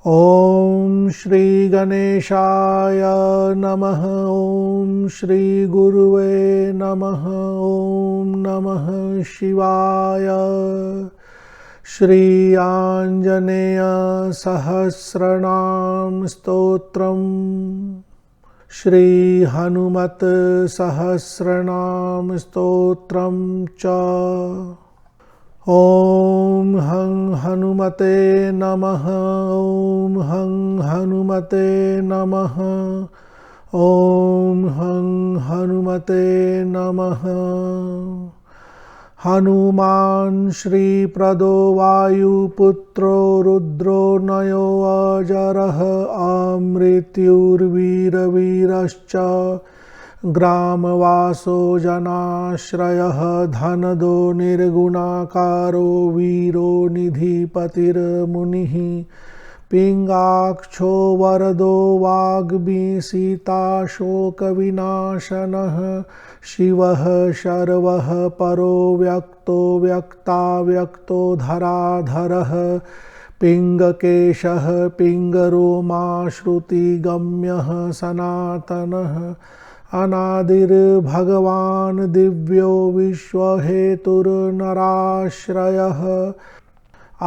ॐ श्री गणेशाय नमः। ॐ श्री गुरुवे नमः। ॐ नमः शिवाय। श्री आंजनेय सहस्रनाम स्तोत्रम्। श्री हनुमत सहस्रनाम स्तोत्रं च। ॐ हं हनुमते नमः। ॐ हं हनुमते नमः। ॐ हं हनुमते नमः। हनुमान् श्रीप्रदो वायुपुत्रो रुद्रो नयो अजरः अमृत्युर्वीरवीरश्च ग्रामवासो जनाश्रयः धनदो निर्गुणाकारो वीरो निधिपतिर्मुनिः पिङ्गाक्षो वरदो वाग्मीशिताशोकविनाशनः शिवः शर्वः परो व्यक्तो व्यक्ताव्यक्तो धराधरः पिङ्गकेशः पिङ्गरोमाश्रुतिगम्यः सनातनः अनादिर्भगवान् दिव्यो विश्वहेतुर्नराश्रयः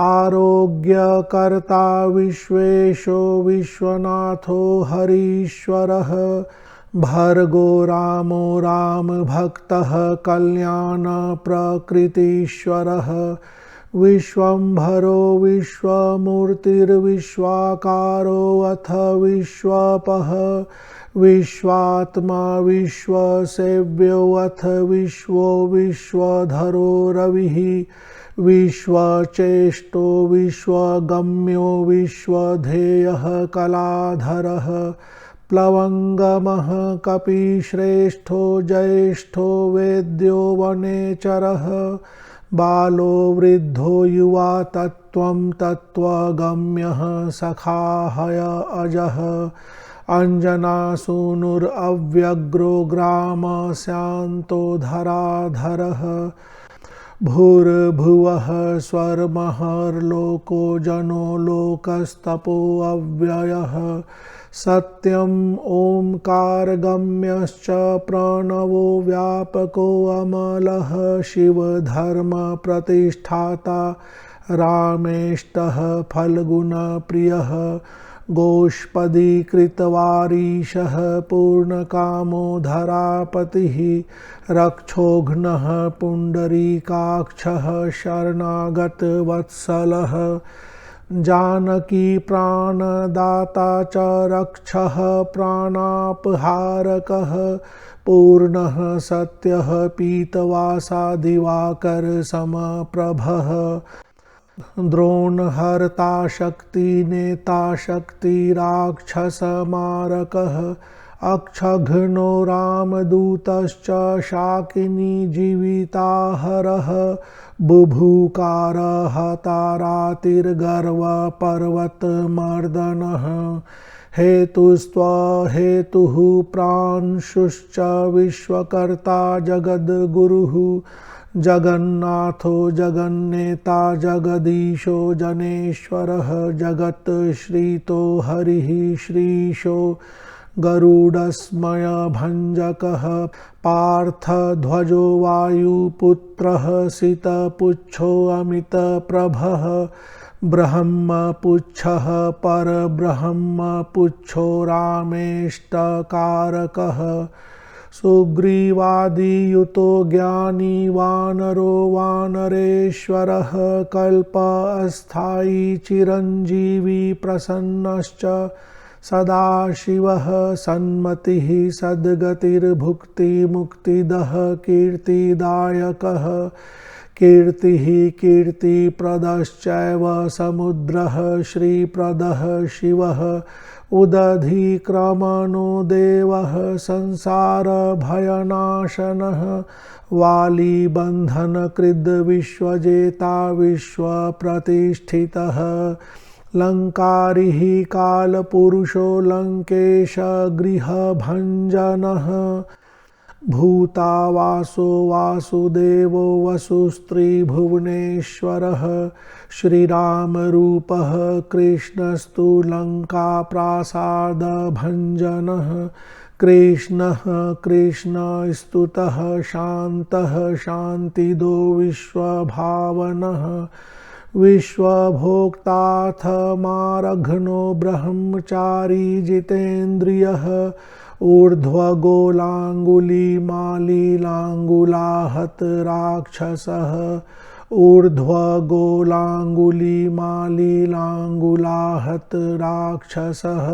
आरोग्यकर्ता विश्वेशो विश्वनाथो हरीश्वरः भर्गो रामो रामभक्तः कल्याणप्रकृतीश्वरः विश्वम्भरो विश्वमूर्तिर्विश्वाकारो अथ विश्वपः विश्वात्मा विश्वसेव्यो अथ विश्वो विश्वधरो रविः विश्वचेष्टो विश्वगम्यो विश्वधेयः कलाधरः प्लवङ्गमः कपिश्रेष्ठो ज्येष्ठो वेद्यो वनेचरः बालो वृद्धो युवा तत्त्वं तत्त्वगम्यः सखाहय अजः अञ्जनासूनुरव्यग्रो ग्रामशान्तो धराधरः भूर्भुवः स्वर्महर्लोको जनो लोकस्तपोऽव्ययः सत्यम् ओंकारगम्यश्च प्रणवो व्यापको अमलः शिवधर्मप्रतिष्ठाता रामेष्टः फल्गुणप्रियः गोष्पदीकृतवारीशः पूर्णकामो धरापतिः रक्षोघ्नः पुण्डरीकाक्षः शरणागतवत्सलः जानकी प्राणदाता च रक्षः प्राणापहारकः पूर्णः सत्यः पीतवासा दिवाकर समप्रभः द्रोणहर्ता शक्तिनेता शक्तिराक्षसमारकः अक्षघ्नो रामदूतश्च शाकिनी जीविताहरः बुभुकारः तारातिर्गर्वपर्वतमर्दनः हेतुस्त्वहेतुः प्रांशुश्च विश्वकर्ता जगद्गुरुः जगन्नाथो जगन्नेता जगदीशो जनेश्वरः जगत्श्रीतो हरिः श्रीशो गरुडस्मयभञ्जकः पार्थध्वजो वायुपुत्रः सितपुच्छो अमितप्रभः ब्रह्मपुच्छः परब्रह्मपुच्छो रामेष्टकारकः सुग्रीवादियुतो ज्ञानी वानरो वानरेश्वरः कल्पस्थायी चिरञ्जीवी प्रसन्नश्च सदाशिवः सन्मतिः सद्गतिर्भुक्तिमुक्तिदः कीर्तिदायकः कीर्तिः कीर्तिप्रदश्चैव समुद्रः श्रीप्रदः शिवः उदधिक्रमणो देवः संसारभयनाशनः वालीबन्धनकृद् विश्वजेता विश्वप्रतिष्ठितः लङ्कारिः कालपुरुषो लङ्केश गृहभञ्जनः भूतावासो वासुदेवो वसुस्त्रिभुवनेश्वरः श्रीरामरूपः कृष्णस्तु लङ्काप्रासादभञ्जनः कृष्णः कृष्णस्तुतः शान्तः शान्तिदो विश्वभावनः विश्वभोक्ताथ मारघ्नो ब्रह्मचारी जितेन्द्रियः ऊर्ध्वगोलाङ्गुलीमालीलाङ्गुलाहत राक्षसः ऊर्ध्वगोलाङ्गुलीमालीलाङ्गुलाहत राक्षसः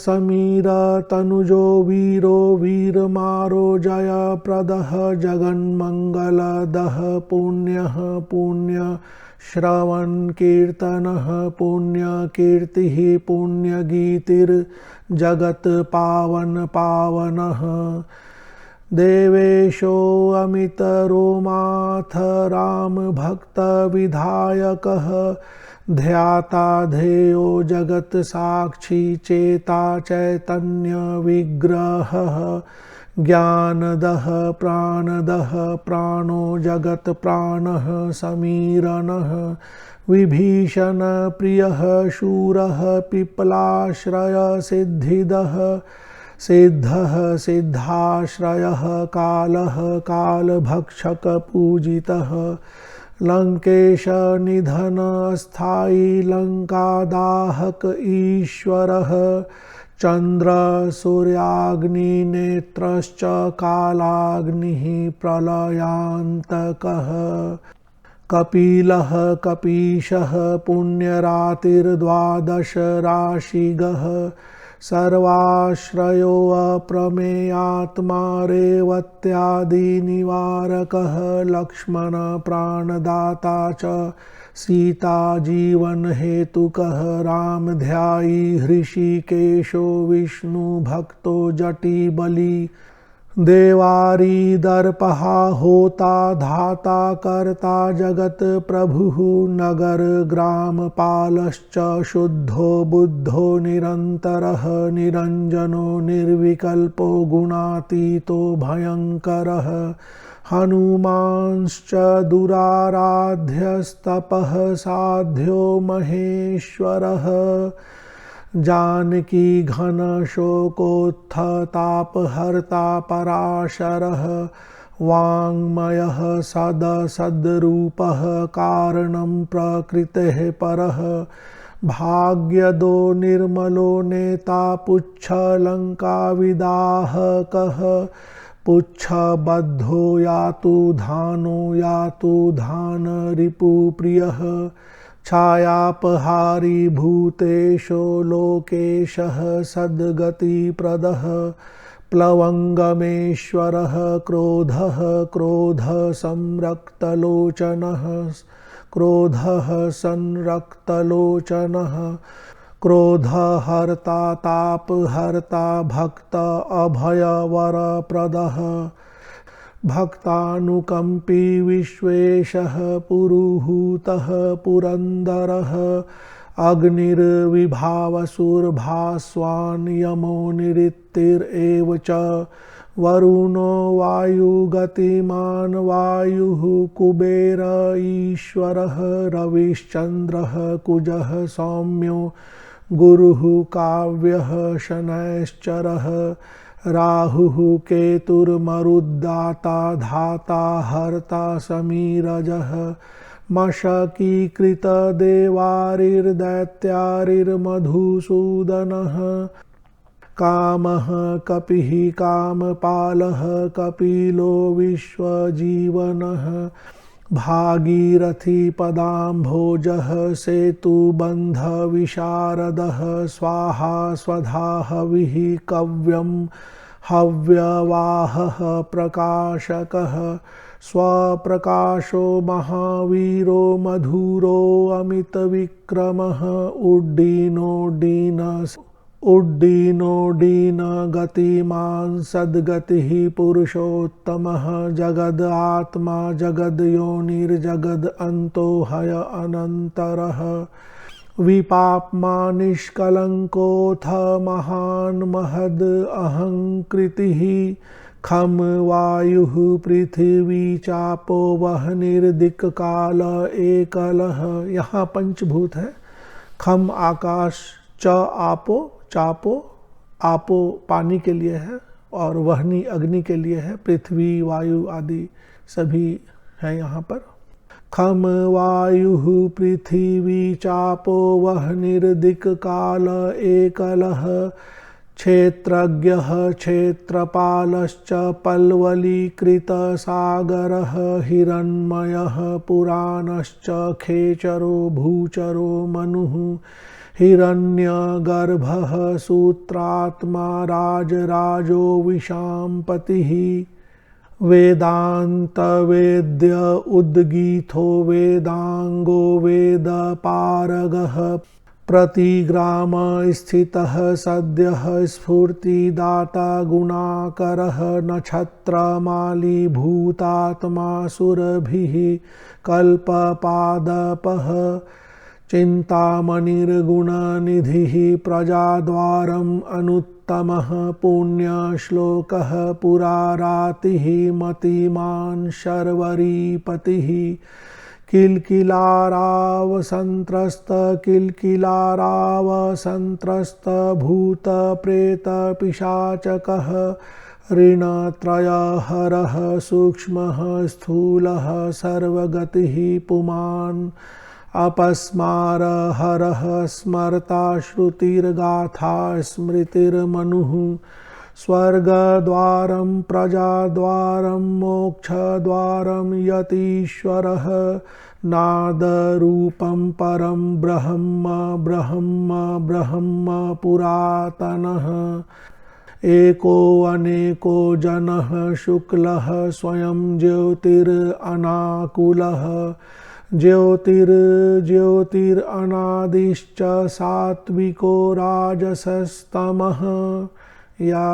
समीरतनुजो वीरो वीरमारो जयप्रदः जगन्मङ्गलदः पुण्यः पुण्यश्रवणकीर्तनः पुण्यकीर्तिः पुण्यगीतिर्जगत्पावनः देवेशो अमितरोमाथ रामभक्तविधायकः ध्याता ध्येयो जगत् साक्षी चेता चैतन्य विग्रहः ज्ञानदः प्राणो जगत् प्राणः समीरणः विभीषण प्रियः शूरः पिप्पलाश्रय सिद्धिदः सिद्धः सिद्धाश्रयः कालः कालभक्षक पूजितः लंकेश निधन स्थायी लंकादाहक ईश्वरः चंद्र सूर्याग्निनेत्रश्च कालाग्निः प्रलयान्तकः कपिलः कपीशः पुण्यरातिर्द्वादश राशिगः सर्वाश्रयो अप्रमेयात्मा रेवत्यादिनिवारकः लक्ष्मण प्राणदाता च सीता जीवन हेतुकः रामध्यायी हृषिकेशो विष्णु भक्तो जटिबली देवारी दर्पहा होता धाता कर्ता जगत प्रभुः नगर ग्राम पालश्च शुद्धो बुद्धो निरन्तरः निरञ्जनो निर्विकल्पो गुणातीतो भयङ्करः हनुमांश्च दुराराध्यस्तपः साध्यो महेश्वरः जानकी घन शोकोत्थतापहर्ता पराशरः वाङ्मयः सदसद्रूपः कारणं प्रकृतेः परः भाग्यदो निर्मलो नेता पुच्छलङ्काविदाहकः पुच्छबद्धो यातु धान रिपुप्रियः छायापहारी भूतेशो लोकेशः सद्गतिप्रदः प्लवङ्गमेश्वरः क्रोधः संरक्तलोचनः क्रोधः संरक्तलोचनः क्रोधहर्ता तापहर्ता भक्त अभयवरप्रदः भक्तानुकंपी विश्वेशः पुरुहूतः पुरंदरः अग्निर्विभावसुरभास्वान् यमो निऋत्तिरेव च वरुणो वायुगतिमान् वायुः कुबेर ईश्वरः रविश्चन्द्रः कुजः सौम्यो गुरुः काव्यः शनैश्चरः राहुः केतुर्मरुद्दाता धाता हर्ता समीरजः मशकीकृतदेवारिर्दैत्यारिर्मधुसूदनः कामः कपिः कामपालः कपिलो विश्वजीवनः भागीरथी पदाम्भोजः सेतुबन्धविशारदः स्वाहा स्वधा हविः कव्यं हव्यवाहः प्रकाशकः स्वप्रकाशो महावीरो मधुरो अमितविक्रमः उड्डीनो गतिमान् सद्गतिः पुरुषोत्तमः जगद आत्मा जगद्योनिर्जगद अन्तो हय अनन्तरः विपाप्मा निष्कलङ्कोऽथ महान् महद् अहङ्कृतिः खम वायुः पृथिवी चापो वह्निर्दिक् काल एकलः। यहाँ पंचभूत है। खम आकाश, च आपो, चापो, आपो पानी के लिए है और वह्नि अग्नि के लिए है, पृथ्वी वायु आदि सभी हैं यहाँ पर। खम वायुः पृथिवी चापो वह्निर्दिक् काल एकलः क्षेत्रज्ञः क्षेत्रपालश्च पल्वलीकृतसागरः हिरण्मयः पुराणश्च खेचरो भूचरो मनुः हिरण्यगर्भः सूत्रात्मा राजराजो विशाम्पतिः वेदान्तवेद्य उद्गीथो वेदांगो वेदपारगः प्रतिग्राम स्थितः सद्यः स्फूर्तिदाता गुणाकरः नक्षत्रमाली भूतात्मा सुरभिः कल्पपादपः चिन्तामणिर्गुणनिधिः प्रजाद्वारम् अनुत्तमः पुण्यश्लोकः पुरारातिः मतिमान् शर्वरीपतिः किल्किलारावसन्त्रस्त भूतप्रेतपिशाचकः ऋणत्रयहरः सूक्ष्मः स्थूलः सर्वगतिः पुमान् अपस्मारहरः स्मर्ता श्रुतिर्गाथा स्मृतिर्मनुः स्वर्गद्वारं प्रजाद्वारं मोक्षद्वारं यतीश्वरः नादरूपं परं ब्रह्म ब्रह्म ब्रह्म पुरातनः एको अनेको जनः शुक्लः स्वयं ज्योतिरनाकुलः ज्योतिरनादिश्च सात्विको राजसस्तमः या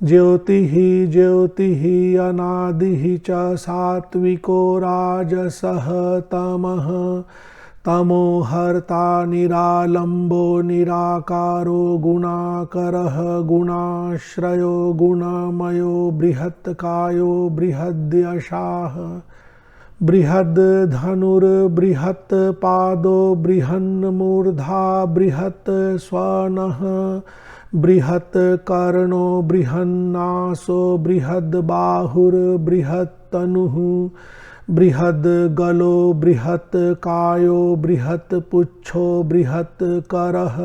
ज्योतिः ज्योतिः अनादिः च सात्विको राजसः तमः तमो हर्ता निरालम्बो निराकारो गुणाकरः गुणाश्रयो गुणमयो बृहत्कायो बृहद्यशाः बृहद्धनुर्बृहत्पादो बृहन्मूर्धा बृहत् स्वनः बृहत्कर्णो बृहन्नासो बृहद्बाहुर्बृहत्तनुः बृहद्गलो बृहत्कायो बृहत्पुच्छो बृहत्करः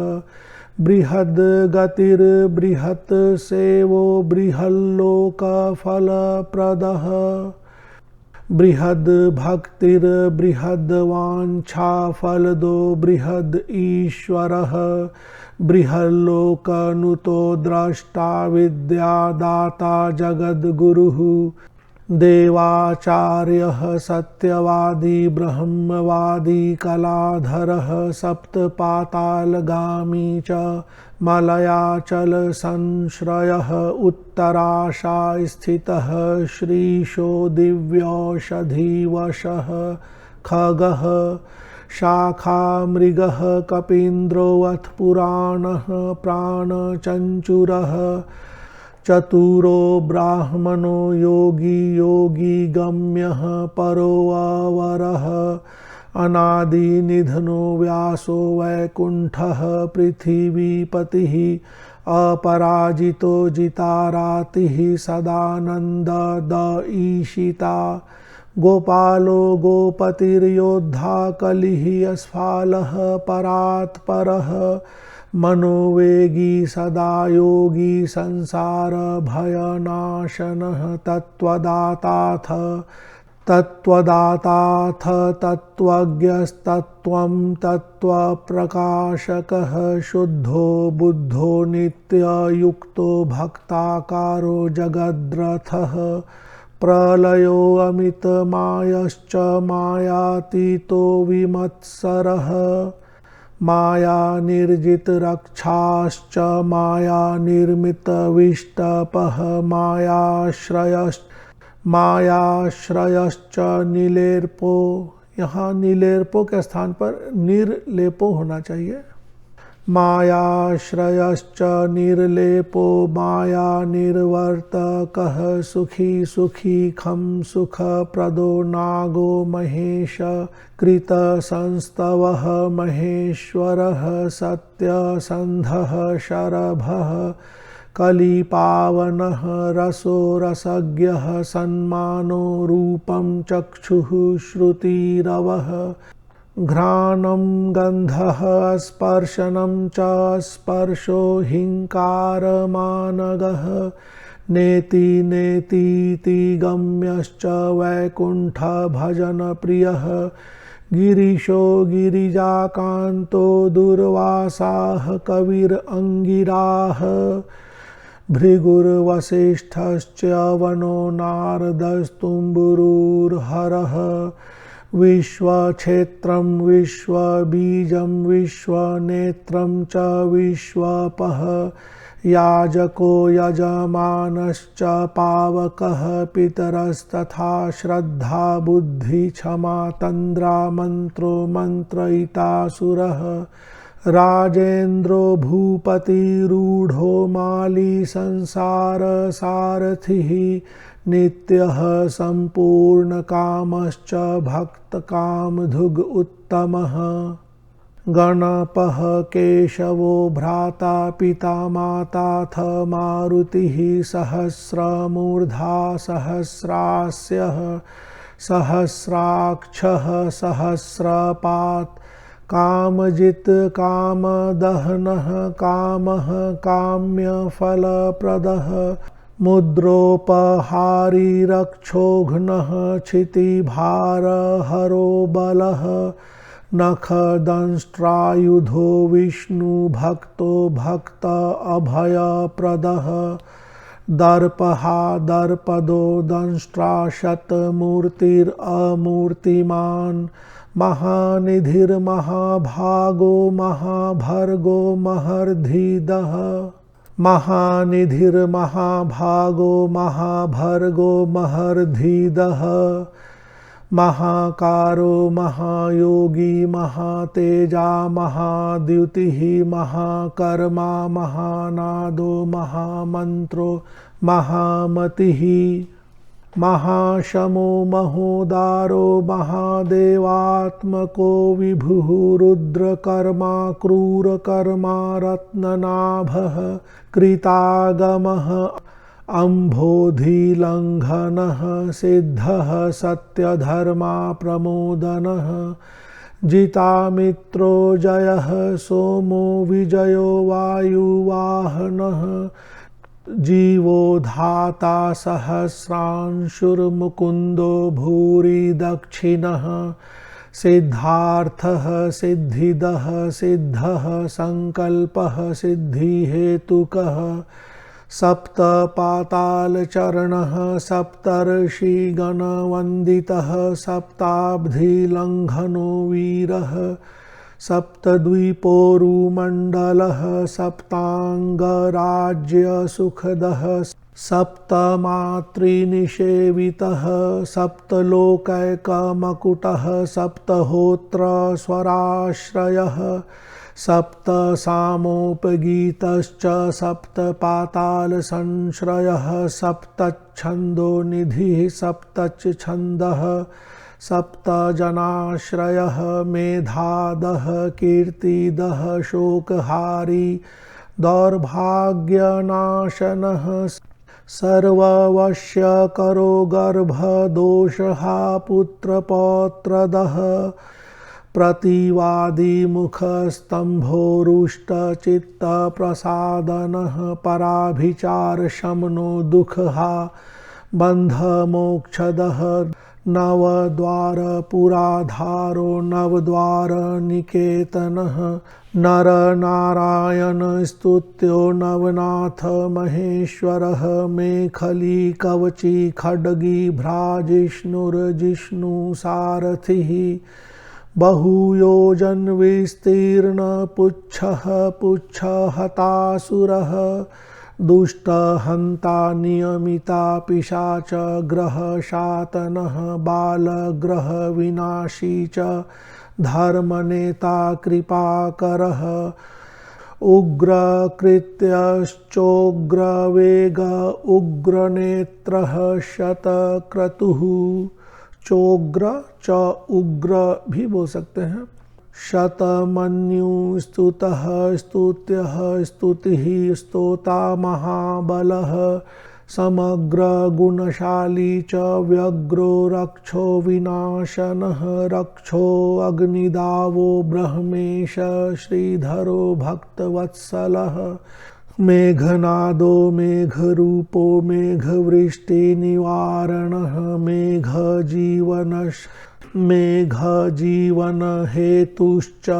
बृहद्गतिर्बृहत्सेवो बृहल्लोकफलप्रदः बृहद्भक्तिर्बृहद्वाञ्छाफलदो बृहद् ईश्वरः बृहल्लोकनुतो द्रष्टा विद्यादाता जगद्गुरुः देवाचार्यः सत्यवादी ब्रह्मवादी कलाधरः सप्तपातालगामी च मलयाचल संश्रयः उत्तराशा स्थितः श्रीशो दिव्यौषधिवशः खगः शाखा मृगः कपीन्द्रोऽथ पुराणः प्राणचञ्चुरः चतुरो ब्राह्मणो योगी योगी गम्यः परोऽवरः अनादिनिधनो व्यासो वैकुण्ठः पृथिवीपतिः अपराजितो जितारातिः सदानन्द ईशिता गोपालो गोपतिर्योद्धा कलिः अस्फालः परात्परः मनोवेगी सदा योगी संसार भयनाशनः तत्त्वदाताथ तत्त्वज्ञस्तत्त्वं तत्त्वप्रकाशकः शुद्धो बुद्धो नित्ययुक्तो भक्ताकारो जगद्रथः प्रलयो अमितमायश्च मायातीतो विमत्सरः माया निर्जितरक्षाश्च माया निर्मितविष्टपः मायाश्रयश्च नीलेर्पो। यहाँ नीलेर्पो के स्थान पर निर्लेपो होना चाहिए। मायाश्रयश्च निर्लेपो माया निर्वर्तकः सुखी सुखी खं सुखप्रदो नागो महेश कृतसंस्तवः महेश्वरः सत्यसन्धः शरभः कलिपावनः रसो रसज्ञः सन्मानो रूपं चक्षुः श्रुतिरवः घ्राणं गन्धः स्पर्शनं च स्पर्शो हिंकारमानगः नेति नेतीति गम्यश्च वैकुण्ठभजनप्रियः गिरीशो गिरिजाकान्तो दुर्वासाः कविरङ्गिराः भृगुर्वसिष्ठश्च वनो नारदस्तुम्बुरुर्हरः विश्वक्षेत्रं विश्वबीजं विश्वनेत्रं च विश्वपः याजको यजमानश्च पावकः पितरस्तथा श्रद्धा बुद्धि क्षमा तन्द्रा मन्त्रो मन्त्रयितासुरः राजेन्द्रो भूपतिरूढो माली संसारसारथिः नित्यः सम्पूर्णकामश्च भक्तकामधुग् उत्तमः गणपः केशवो भ्राता पिता माताथ मारुतिः सहस्रमूर्धा सहस्रास्यः सहस्राक्षः सहस्रपात् कामजित् कामदहनः कामः काम्यफलप्रदः मुद्रोपहारी रक्षोघ्नः क्षितिभारहरो बलः नखदंष्ट्रायुधो विष्णुभक्तो भक्त अभयप्रदः दर्पहा दर्पदो दंष्ट्राशतमूर्तिरमूर्तिमान् महानिधिर्महाभागो महाभर्गो महर्धिदः महानिधिर्महाभागो महाभर्गो महर्धिदः महाकारो महायोगी महातेजा महाद्युतिः महाकर्मा महानादो महामन्त्रो महामतिः महाशमो महोदारो महादेवात्मको विभुः रुद्रकर्मा क्रूरकर्मा रत्ननाभः कृतागमः अम्भोधिलङ्घनः सिद्धः सत्यधर्मा प्रमोदनः जितामित्रो जयः सोमो विजयो वायुवाहनः जीवो धाता सहस्रांशुर्मुकुन्दो भूरि दक्षिणः सिद्धार्थः सिद्धिदः सिद्धः संकल्पः सिद्धिहेतुकः सप्तपातालचरणः सप्तर्षिगणवन्दितः सप्ताब्धिलङ्घनो वीरः सप्तद्वीपोरुमण्डलः सप्ताङ्गराज्यसुखदः सप्तमातृनिषेवितः सप्तलोकैकमकुटः सप्तहोत्रस्वराश्रयः सप्तसामोपगीतश्च सप्तपातालसंश्रयः सप्तच्छन्दोनिधिः सप्तच्छन्दः सप्तजनाश्रयः मेधादः कीर्तिदः शोकहारी दौर्भाग्यनाशनः सर्ववश्यकरो गर्भदोषः पुत्रपौत्रदः प्रतिवादिमुखस्तम्भोरुष्टचित्तप्रसादनः पराभिचारशमनो दुःखः बन्धमोक्षदः नवद्वारपुराधारो नवद्वारनिकेतनः नरनारायणस्तुत्यो नवनाथ महेश्वरः मेखली कवची खड्गी भ्राजिष्णुर्जिष्णुसारथिः बहुयोजनविस्तीर्णपुच्छः पुच्छहतासुरः दुष्टहन्ता नियमिता पिशाचग्रहशातनः बालग्रहविनाशी च धर्मनेता कृपाकरः उग्रकृत्यश्चोग्रवेग उग्रनेत्रः शतक्रतुः। चोग्र च उग्र भी बोल सकते हैं। शतमन्यु स्तुतः स्तुत्यः स्तुतिः स्तोता महाबलः समग्र गुणशाली च व्यग्रो रक्षो विनाशनः रक्षो अग्निदावो ब्रह्मेश श्रीधरो भक्तवत्सलः मेघनादो मेघरूपो मेघवृष्टिनिवारणः मेघजीवनहेतुश्च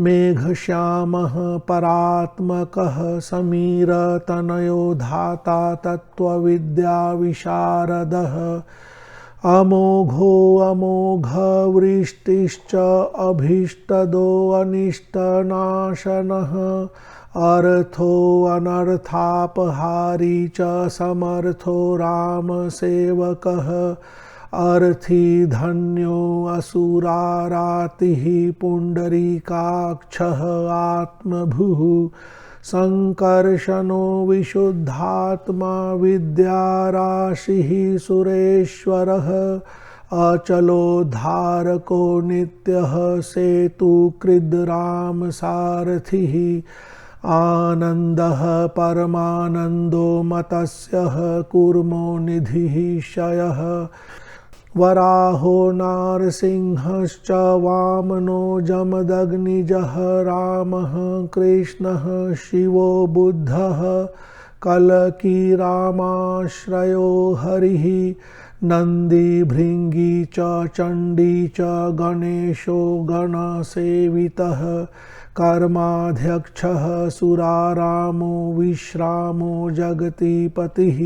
मेघश्यामः परात्मकः समीरतनयो धाता तत्त्वविद्याविशारदः अमोघो अमोघवृष्टिश्च अभीष्टदो अनिष्टनाशनः अर्थो अनर्थापहारी च समर्थो रामसेवकः अर्थी धन्यो असुरारातिः पुण्डरीकाक्षः आत्मभुः संकर्षणो विशुद्धात्मा विद्याराशिः सुरेश्वरः अचलोद्धारको नित्यः सेतुकृद् रामसारथिः आनन्दः परमानन्दो मतस्यः कूर्मो निधिः क्षयः वराहो नारसिंहश्च वामनो जमदग्निजः रामः कृष्णः शिवो बुद्धः कलकी रामाश्रयो हरिः नन्दी भृङ्गी च चण्डी च गणेशो गणसेवितः कर्माध्यक्षः सुरारामो विश्रामो जगतीपतिः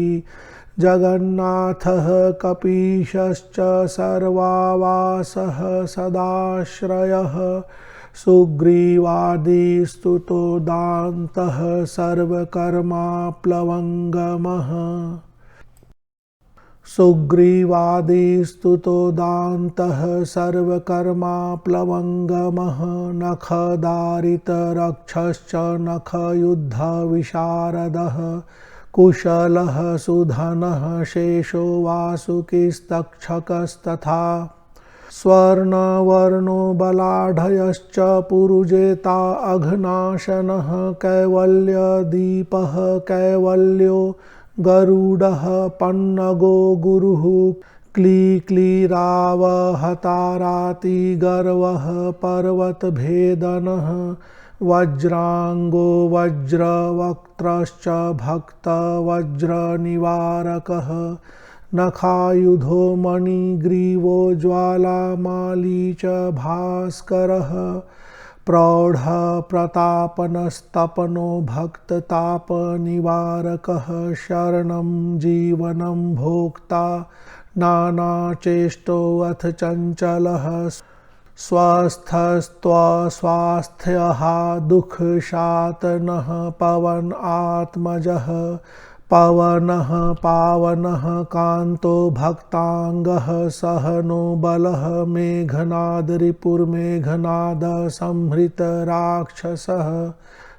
जगन्नाथः कपीशश्च सर्वावासः सदाश्रयः सुग्रीवादिस्तुतो दान्तः सर्वकर्माप्लवङ्गमः सुग्रीवादिस्तुतो दान्तः सर्वकर्माप्लवङ्गमः नखदारितरक्षश्च नखयुद्धविशारदः कुशलः सुधनः शेषो वासुकिस्तक्षकस्तथा स्वर्णवर्णो बलाढ्यश्च पुरुजेता अघनाशनः कैवल्यदीपः कैवल्यो गरुडः पन्नगो गुरुः क्लीक्लीरावहतारातिगर्वः पर्वतभेदनः वज्रांगो वज्रवक्त्रश्च भक्तवज्रनिवारकः नखायुधो मणिग्रीवो ज्वालामाली च भास्करः प्रौढ़ प्रतापनस्तपनो भक्ततापनिवारकः शरणं जीवनं भोक्ता नानाचेष्टो अथ चञ्चलः स्वस्थस्त्वस्वास्थ्यः दुःखशातनः पवन आत्मजः पवनः पावनः कान्तो भक्तांगः सहनो बलः मेघनाद रिपुर्मेघनाद संहृत राक्षसः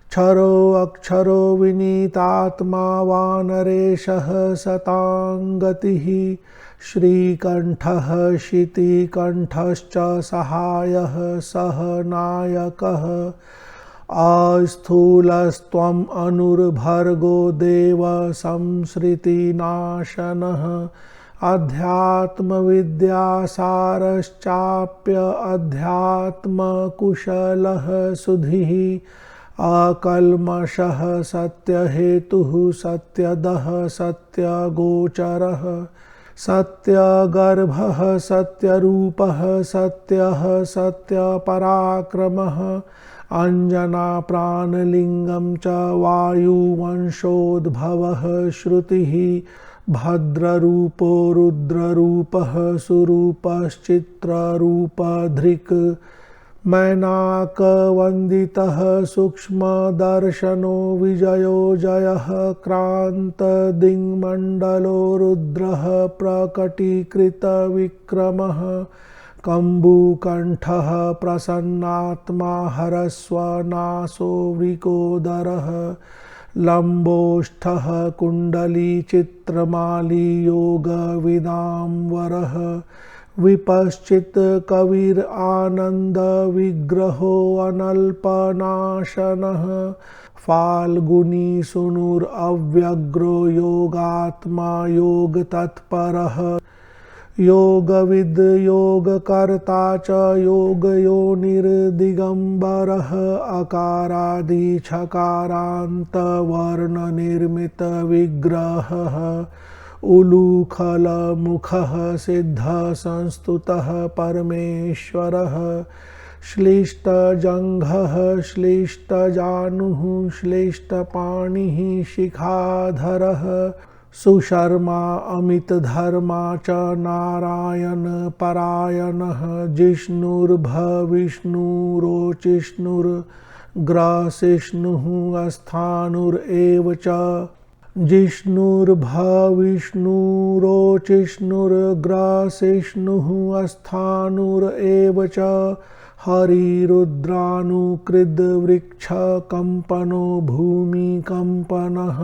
क्षरो अक्षरो विनीतात्मा वानरेशः शतांगतिः श्रीकण्ठः शितिकण्ठश्च सहायः सहनायकः अस्थूलस्त्वम् अनुर्भर्गो देव संसृतिनाशनः अध्यात्मविद्यासारश्चाप्य अध्यात्मकुशलः सुधीः अकल्मषः सत्यहेतुः सत्यदः सत्यगोचरः सत्यगर्भः सत्यरूपः सत्यः सत्यपराक्रमः अंजना प्राणलिंगं च वायुवंशोद्भवः श्रुतिः भद्ररूपो रुद्ररूपः सुरूपश्चित्ररूपधृक् मैनाकवन्दितः सूक्ष्मदर्शनो विजयो जयः क्रान्तदिङ्मण्डलो रुद्रः प्रकटीकृतविक्रमः कम्बुकण्ठः प्रसन्नात्मा हरस्वनासो वृकोदरः लम्बोष्ठः कुण्डलीचित्रमाली योगविदाम्बरः विपश्चित् कविरानन्दविग्रहो अनल्पनाशनः फाल्गुनी सूनुरव्यग्रो योगात्मा योगतत्परः योगविद् योगकर्ता च योगयोनिर्दिगम्बरः अकारादि छकारान्तवर्णनिर्मितविग्रहः उलूखलमुखः सिद्धसंस्तुतः परमेश्वरः श्लिष्टजङ्घः श्लिष्टजानुः श्लिष्टपाणिः शिखाधरः सुशर्मा अमितधर्मा च नारायणपरायणः जिष्णुर्भविष्णुरोचिष्णुर्ग्रसिष्णुः अस्थाणुरेव च जिष्णुर्भविष्णुरोचिष्णुर्ग्रसिष्णुः अस्थाणुरेव च हरिरुद्रानुकृद्वृक्षकम्पनो भूमिकम्पनः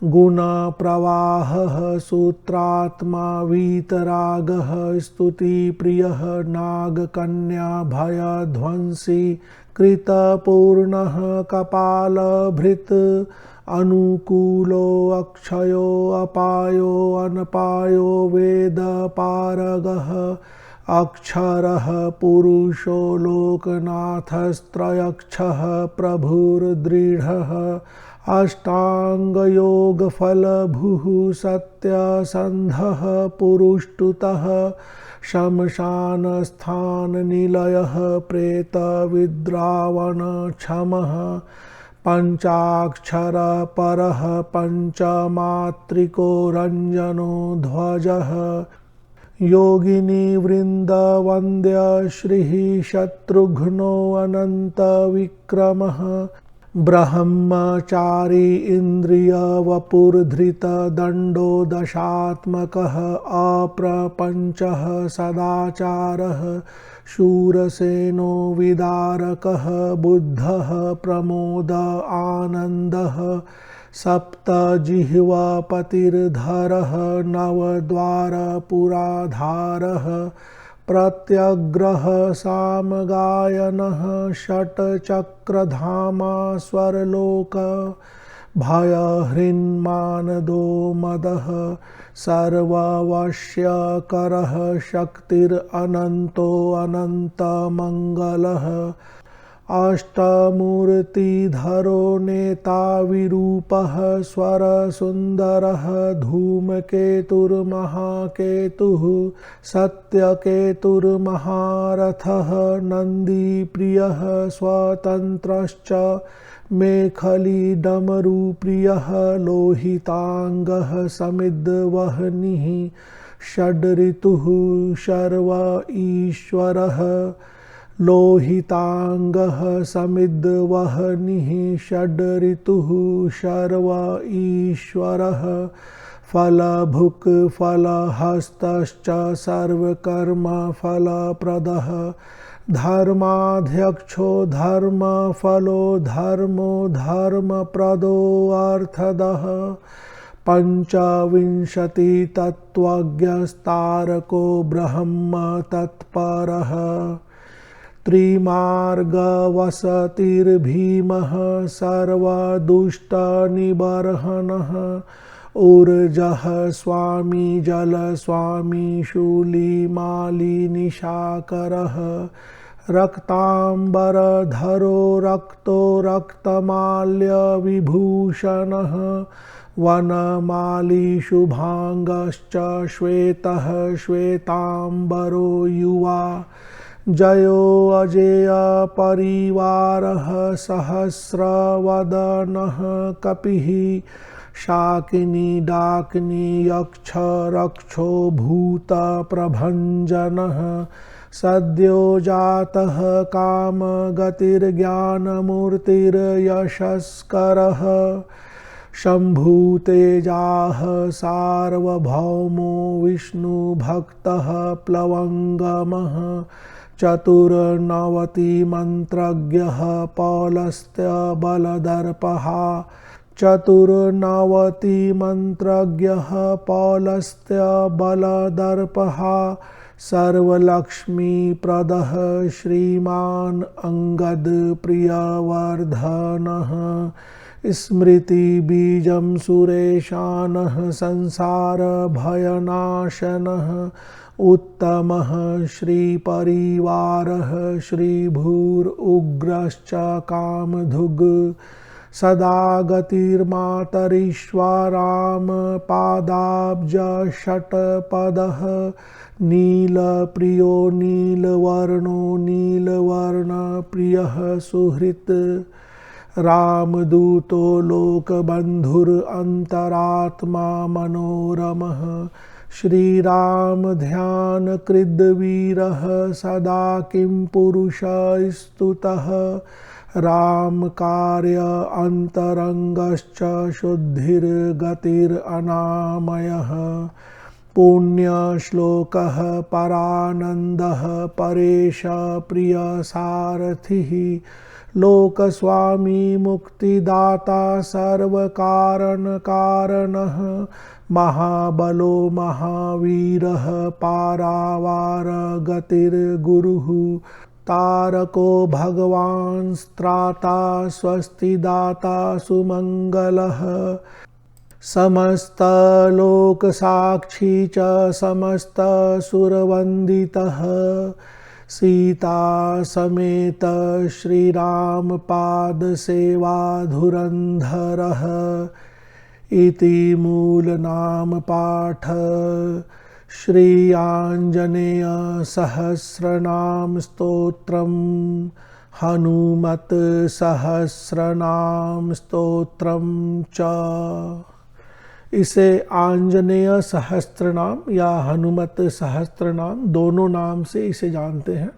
गुणप्रवाहः सूत्रात्मा वीतरागः स्तुतिप्रियः नागकन्याभयध्वंसी कृतपूर्णः कपालभृत् अनुकूलो अक्षयो अपायो अनपायो वेदपारगः अक्षरः पुरुषो लोकनाथस्त्रयक्षः प्रभुर्दृढः अष्टाङ्गयोगफलभुः सत्यसन्धः पुरुष्टुतः शमशानस्थाननिलयः प्रेतविद्रावणक्षमः पञ्चाक्षरपरः पञ्चमात्रिको रञ्जनो ध्वजः योगिनीवृन्दवन्द्य श्रीः शत्रुघ्नो अनन्तविक्रमः ब्रह्मचारी इन्द्रियवपुर्धृतदण्डो दशात्मकः अप्रपञ्चः सदाचारः शूरसेनो विदारकः बुद्धः प्रमोद आनन्दः सप्तजिह्वापतिर्धरः नवद्वारपुराधारः प्रत्यग्रह सामगायनः षट्चक्रधामा स्वरलोक भयहृन्मानदो मदः सर्ववश्यकरः शक्तिरनन्तो अनन्तमङ्गलः अष्टमूर्तिधरो नेता विरूपः स्वरसुन्दरः धूमकेतुर्महाकेतुः सत्यकेतुर्महारथः नन्दीप्रियः स्वतन्त्रश्च मेखलीडमरुप्रियः लोहिताङ्गः समिद्वह्निः षड्ऋतुः शर्व ईश्वरः लोहिताङ्गः समिद्वह्निः षड्ऋतुः शर्व ईश्वरः फलभुक् फलहस्तश्च सर्वकर्मफलप्रदः धर्माध्यक्षो धर्मफलो धर्मो धर्मप्रदोऽर्थदः पञ्चविंशतितत्त्वज्ञस्तारको ब्रह्म तत्परः त्रिमार्गवसतिर्भीमः सर्वदुष्टनिबर्हणः ऊर्जः स्वामी जलस्वामी शूलिमालिनिशाकरः रक्ताम्बरधरो रक्तो रक्तमाल्यविभूषणः वनमाली शुभांगश्च श्वेतः श्वेताम्बरो युवा जयो अजेय परिवारः सहस्रवदनः कपिः शाकिनी डाकिनी यक्ष रक्षो भूतप्रभञ्जनः सद्यो जातः कामगतिर्ज्ञानमूर्तिर्यशस्करः शम्भुतेजाः सार्वभौमो विष्णुभक्तः प्लवङ्गमः चतुर्नवतिमन्त्रज्ञः पौलस्त्यबलदर्पः चतुर्नवतिमन्त्रज्ञः पौलस्त्यबलदर्पः सर्वलक्ष्मीप्रदः श्रीमान् अङ्गदप्रियवर्धनः स्मृतिबीजं सुरेशानः संसारभयनाशनः उत्तमः श्रीपरिवारः श्रीभूरुग्रश्च कामधुग् सदा गतिर्मातरीश्वरामपादाब्जषट्पदः नीलप्रियो नीलवर्णो नीलवर्णप्रियः सुहृत् रामदूतो लोकबन्धुरन्तरात्मा मनोरमः श्रीरामध्यानकृद्वीरः सदा किं पुरुषस्तुतः रामकार्य अन्तरङ्गश्च शुद्धिर्गतिरनामयः पुण्यश्लोकः परानन्दः परेश प्रियसारथिः लोकस्वामी मुक्तिदाता सर्वकारणकारणः महाबलो महावीरः पारावार गतिर्गुरुः तारको भगवान् स्त्राता स्वस्तिदाता सुमङ्गलः समस्तलोकसाक्षी च समस्तसुरवन्दितः सीता समेत श्रीरामपादसेवाधुरन्धरः इति मूलनाम पाठ श्री आंजनेय सहस्रनाम स्तोत्रम हनुमत सहस्रनाम स्तोत्रम च। इसे आंजनेय सहस्त्रनाम या हनुमत सहस्त्रनाम दोनों नाम से इसे जानते हैं।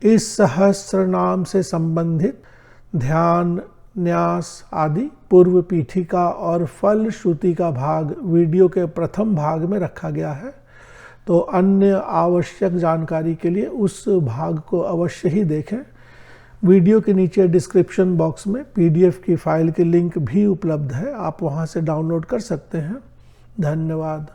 इस सहस्त्रनाम से संबंधित ध्यान, न्यास आदि पूर्व पीठिका और फल श्रुति का भाग वीडियो के प्रथम भाग में रखा गया है, तो अन्य आवश्यक जानकारी के लिए उस भाग को अवश्य ही देखें। वीडियो के नीचे डिस्क्रिप्शन बॉक्स में PDF की फाइल की लिंक भी उपलब्ध है, आप वहां से डाउनलोड कर सकते हैं। धन्यवाद।